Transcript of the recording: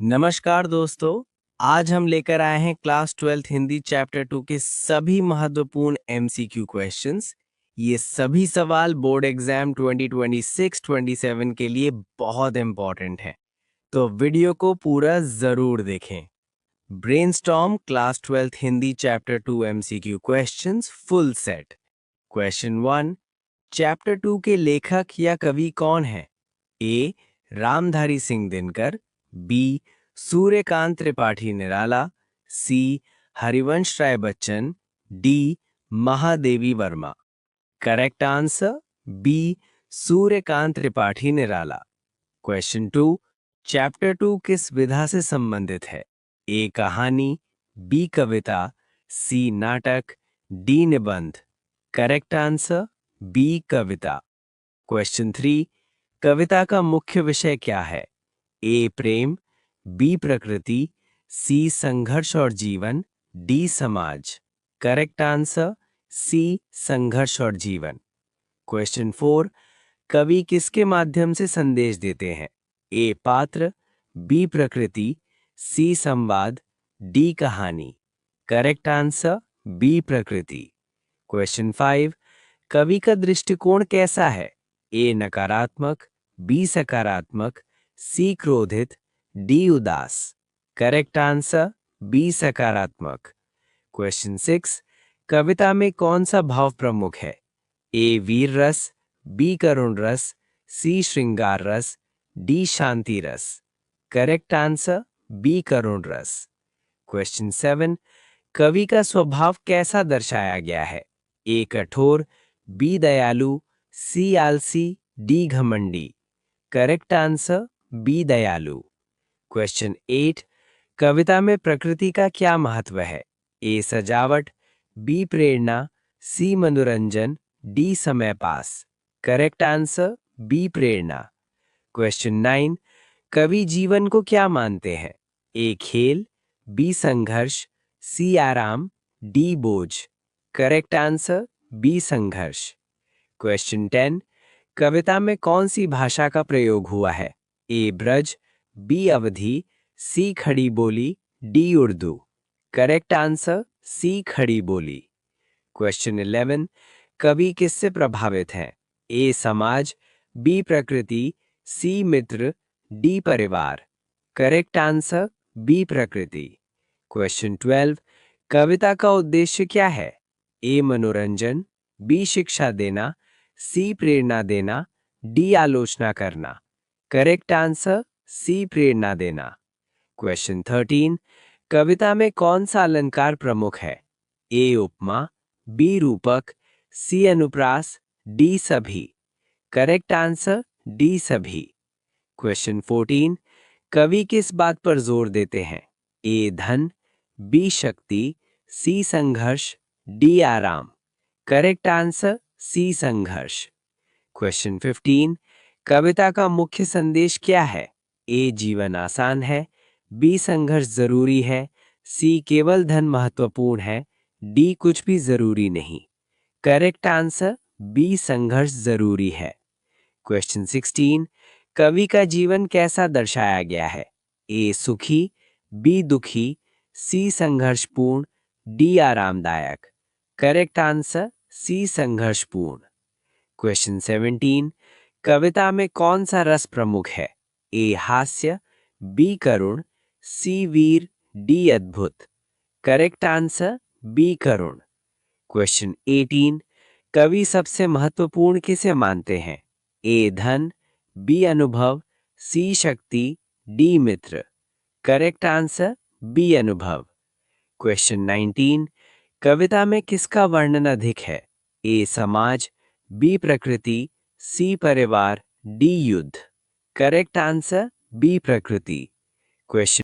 नमस्कार दोस्तों। आज हम लेकर आए हैं क्लास 12th हिंदी चैप्टर 2 के सभी महत्वपूर्ण एमसीक्यू क्वेश्चंस। ये सभी सवाल बोर्ड एग्जाम 2026-27 के लिए बहुत इंपॉर्टेंट है, तो वीडियो को पूरा जरूर देखें। Brainstorm class 12th Hindi chapter 2 MCQ questions full set. Question 1, chapter 2 के लेखक या कवि कौन है? A. Ramdhari Singh Dinkar, B. Suryakant Tripathi Nirala, C. Harivansh Rai Bachchan, D. Mahadevi Verma. Correct answer B. Suryakant Tripathi Nirala. Question 2, chapter 2 किस विधा से संबंधित है? ए. कहानी, बी. कविता, सी. नाटक, डी. निबंध। Correct answer B. कविता। क्वेश्चन 3, कविता का मुख्य विषय क्या है? ए. प्रेम, बी. प्रकृति, सी. संघर्ष और जीवन, डी. समाज। Correct answer C. संघर्ष और जीवन। क्वेश्चन 4, कवि किसके माध्यम से संदेश देते हैं? ए. पात्र, बी. प्रकृति, सी. संवाद, डी. कहानी। Correct answer B. प्रकृति। क्वेश्चन 5, कवि का दृष्टिकोण कैसा है? ए. नकारात्मक, बी. सकारात्मक, सी. क्रोधित, डी. उदास। Correct answer B. सकारात्मक। क्वेश्चन 6, कविता में कौन सा भाव प्रमुख है? ए. वीर रस, बी. करुण रस, सी. श्रृंगार रस, डी. शांति रस। Correct answer B. करुण रस। क्वेश्चन 7, कवि का स्वभाव कैसा दर्शाया गया है? ए. कठोर, बी. दयालु, सी. आलसी, डी. घमंडी। Correct answer B. दयालु। क्वेश्चन 8, कविता में प्रकृति का क्या महत्व है? ए. सजावट, बी. प्रेरणा, सी. मनोरंजन, डी. समय पास। Correct answer B. प्रेरणा। क्वेश्चन 9, कवि जीवन को क्या मानते हैं? ए. खेल, बी. संघर्ष, सी. आराम, डी. बोझ। Correct answer B. संघर्ष। क्वेश्चन 10, कविता में कौन सी भाषा का प्रयोग हुआ है? A. Braj, B. Awadhi, C. Khari Boli, D. Urdu. Correct answer C. Khari Boli. Question 11, कवि किससे प्रभावित हैं? ए. समाज, बी. प्रकृति, सी. मित्र, डी. परिवार। Correct answer B. प्रकृति। क्वेश्चन 12, कविता का उद्देश्य क्या है? ए. मनोरंजन, बी. शिक्षा देना, सी. प्रेरणा देना, डी. आलोचना करना। करेक्ट आंसर सी. प्रेरणा देना। क्वेश्चन 13, कविता में कौन सा अलंकार प्रमुख है? ए. उपमा, बी. रूपक, सी. अनुप्रास, डी. सभी। Correct answer D. सभी। क्वेश्चन 14, कवि किस बात पर जोर देते हैं? ए. धन, बी. शक्ति, सी. संघर्ष, डी. आराम। Correct answer C. संघर्ष। क्वेश्चन 15, कविता का मुख्य संदेश क्या है? ए. जीवन आसान है, बी. संघर्ष जरूरी है, सी. केवल धन महत्वपूर्ण है, डी. कुछ भी जरूरी नहीं। Correct answer B. संघर्ष जरूरी है। क्वेश्चन 16, कवि का जीवन कैसा दर्शाया गया है? ए. सुखी, बी. दुखी, सी. संघर्षपूर्ण, डी. आरामदायक। Correct answer C. संघर्षपूर्ण। क्वेश्चन 17, कविता में कौन सा रस प्रमुख है? ए. हास्य, बी. करुण, सी. वीर, डी. अद्भुत। Correct answer B. करुण। क्वेश्चन 18, कवि सबसे महत्वपूर्ण किसे मानते हैं? ए. धन, बी. अनुभव, सी. शक्ति, डी. मित्र। Correct answer B. अनुभव। क्वेश्चन 19, कविता में किसका वर्णन अधिक है? ए. समाज, बी. प्रकृति, सी. परिवार, डी. युद्ध। Correct answer B. प्रकृति। क्वेश्चन